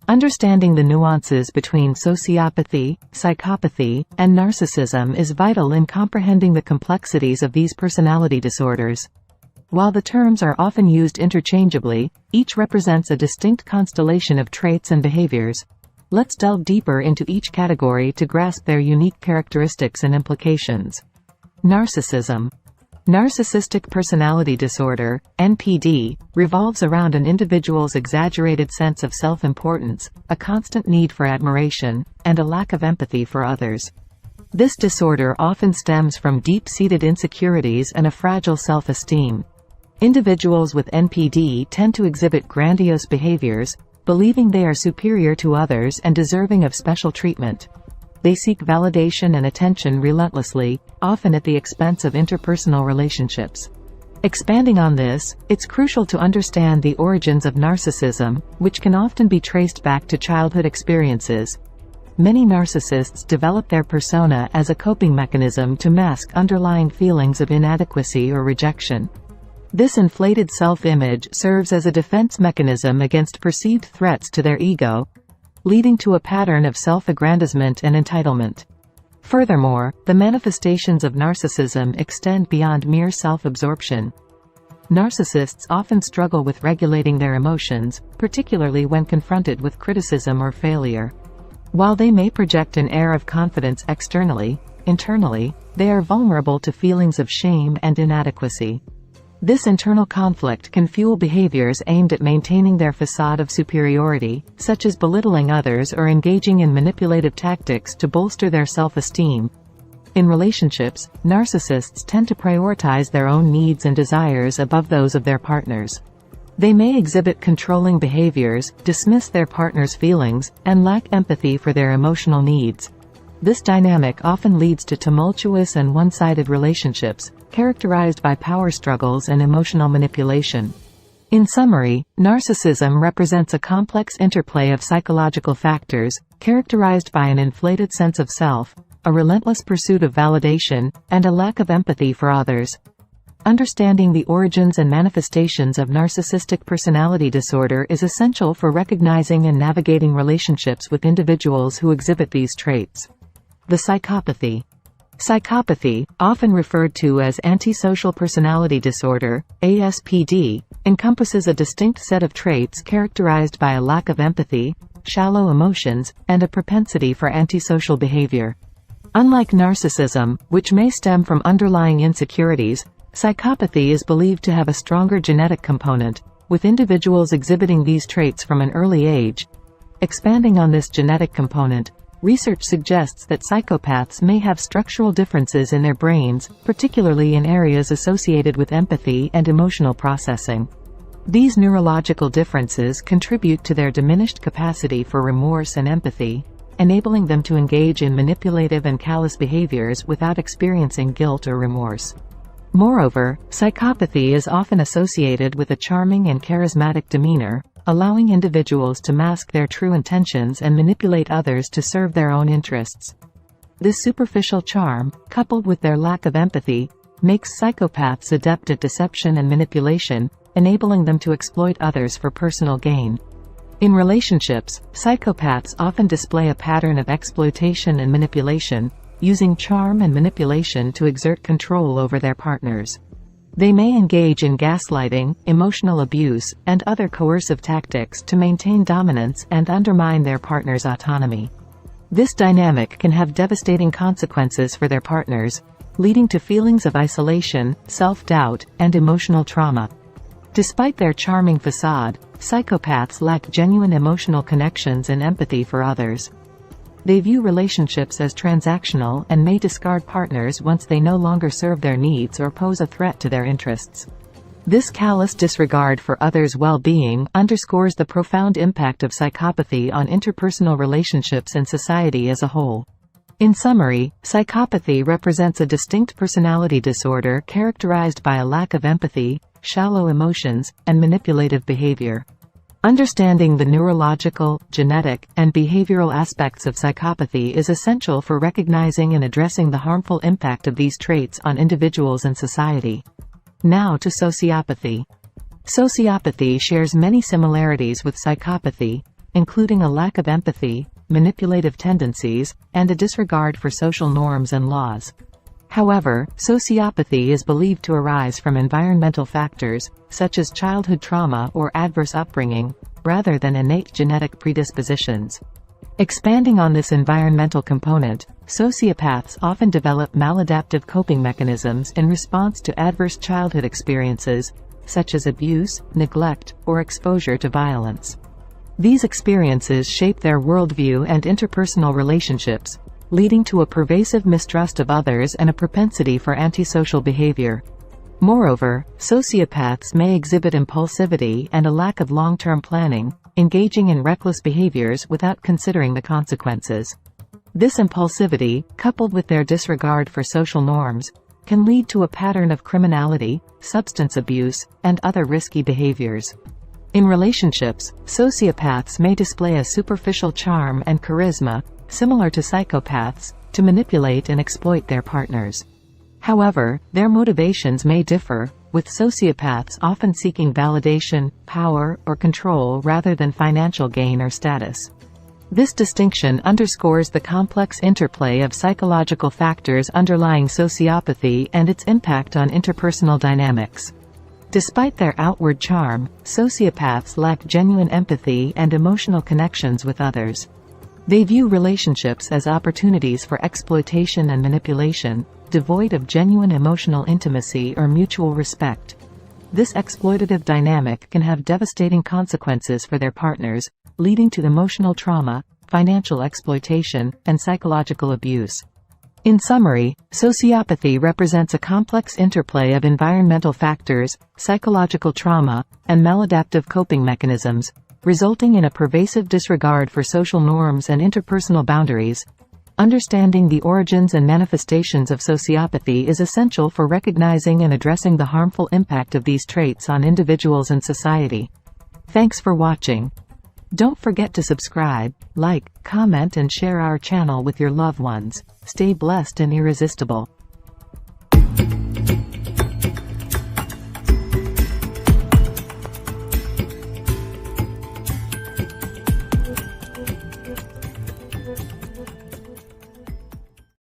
Understanding the nuances between sociopathy, psychopathy, and narcissism is vital in comprehending the complexities of these personality disorders. While the terms are often used interchangeably, each represents a distinct constellation of traits and behaviors. Let's delve deeper into each category to grasp their unique characteristics and implications. Narcissism. Narcissistic personality disorder, NPD, revolves around an individual's exaggerated sense of self-importance, a constant need for admiration, and a lack of empathy for others. This disorder often stems from deep-seated insecurities and a fragile self-esteem. Individuals with NPD tend to exhibit grandiose behaviors, believing they are superior to others and deserving of special treatment. They seek validation and attention relentlessly, often at the expense of interpersonal relationships. Expanding on this, it's crucial to understand the origins of narcissism, which can often be traced back to childhood experiences. Many narcissists develop their persona as a coping mechanism to mask underlying feelings of inadequacy or rejection. This inflated self-image serves as a defense mechanism against perceived threats to their ego, leading to a pattern of self-aggrandizement and entitlement. Furthermore, the manifestations of narcissism extend beyond mere self-absorption. Narcissists often struggle with regulating their emotions, particularly when confronted with criticism or failure. While they may project an air of confidence externally, internally, they are vulnerable to feelings of shame and inadequacy. This internal conflict can fuel behaviors aimed at maintaining their facade of superiority, such as belittling others or engaging in manipulative tactics to bolster their self-esteem. In relationships, narcissists tend to prioritize their own needs and desires above those of their partners. They may exhibit controlling behaviors, dismiss their partner's feelings, and lack empathy for their emotional needs. This dynamic often leads to tumultuous and one-sided relationships, characterized by power struggles and emotional manipulation. In summary, narcissism represents a complex interplay of psychological factors, characterized by an inflated sense of self, a relentless pursuit of validation, and a lack of empathy for others. Understanding the origins and manifestations of narcissistic personality disorder is essential for recognizing and navigating relationships with individuals who exhibit these traits. The psychopathy. Psychopathy, often referred to as antisocial personality disorder, ASPD, encompasses a distinct set of traits characterized by a lack of empathy, shallow emotions, and a propensity for antisocial behavior. Unlike narcissism, which may stem from underlying insecurities, psychopathy is believed to have a stronger genetic component, with individuals exhibiting these traits from an early age. Expanding on this genetic component, research suggests that psychopaths may have structural differences in their brains, particularly in areas associated with empathy and emotional processing. These neurological differences contribute to their diminished capacity for remorse and empathy, enabling them to engage in manipulative and callous behaviors without experiencing guilt or remorse. Moreover, psychopathy is often associated with a charming and charismatic demeanor, allowing individuals to mask their true intentions and manipulate others to serve their own interests. This superficial charm, coupled with their lack of empathy, makes psychopaths adept at deception and manipulation, enabling them to exploit others for personal gain. In relationships, psychopaths often display a pattern of exploitation and manipulation, using charm and manipulation to exert control over their partners. They may engage in gaslighting, emotional abuse, and other coercive tactics to maintain dominance and undermine their partner's autonomy. This dynamic can have devastating consequences for their partners, leading to feelings of isolation, self-doubt, and emotional trauma. Despite their charming facade, psychopaths lack genuine emotional connections and empathy for others. They view relationships as transactional and may discard partners once they no longer serve their needs or pose a threat to their interests. This callous disregard for others' well-being underscores the profound impact of psychopathy on interpersonal relationships and society as a whole. In summary, psychopathy represents a distinct personality disorder characterized by a lack of empathy, shallow emotions, and manipulative behavior. Understanding the neurological, genetic, and behavioral aspects of psychopathy is essential for recognizing and addressing the harmful impact of these traits on individuals and society. Now to sociopathy. Sociopathy shares many similarities with psychopathy, including a lack of empathy, manipulative tendencies, and a disregard for social norms and laws. However, sociopathy is believed to arise from environmental factors, such as childhood trauma or adverse upbringing, rather than innate genetic predispositions. Expanding on this environmental component, sociopaths often develop maladaptive coping mechanisms in response to adverse childhood experiences, such as abuse, neglect, or exposure to violence. These experiences shape their worldview and interpersonal relationships, leading to a pervasive mistrust of others and a propensity for antisocial behavior. Moreover, sociopaths may exhibit impulsivity and a lack of long-term planning, engaging in reckless behaviors without considering the consequences. This impulsivity, coupled with their disregard for social norms, can lead to a pattern of criminality, substance abuse, and other risky behaviors. In relationships, sociopaths may display a superficial charm and charisma, similar to psychopaths, to manipulate and exploit their partners. However, their motivations may differ, with sociopaths often seeking validation, power, or control rather than financial gain or status. This distinction underscores the complex interplay of psychological factors underlying sociopathy and its impact on interpersonal dynamics. Despite their outward charm, sociopaths lack genuine empathy and emotional connections with others. They view relationships as opportunities for exploitation and manipulation, devoid of genuine emotional intimacy or mutual respect. This exploitative dynamic can have devastating consequences for their partners, leading to emotional trauma, financial exploitation, and psychological abuse. In summary, sociopathy represents a complex interplay of environmental factors, psychological trauma, and maladaptive coping mechanisms, resulting in a pervasive disregard for social norms and interpersonal boundaries. Understanding the origins and manifestations of sociopathy is essential for recognizing and addressing the harmful impact of these traits on individuals and society. Thanks for watching. Don't forget to subscribe, like, comment and share our channel with your loved ones. Stay blessed and irresistible.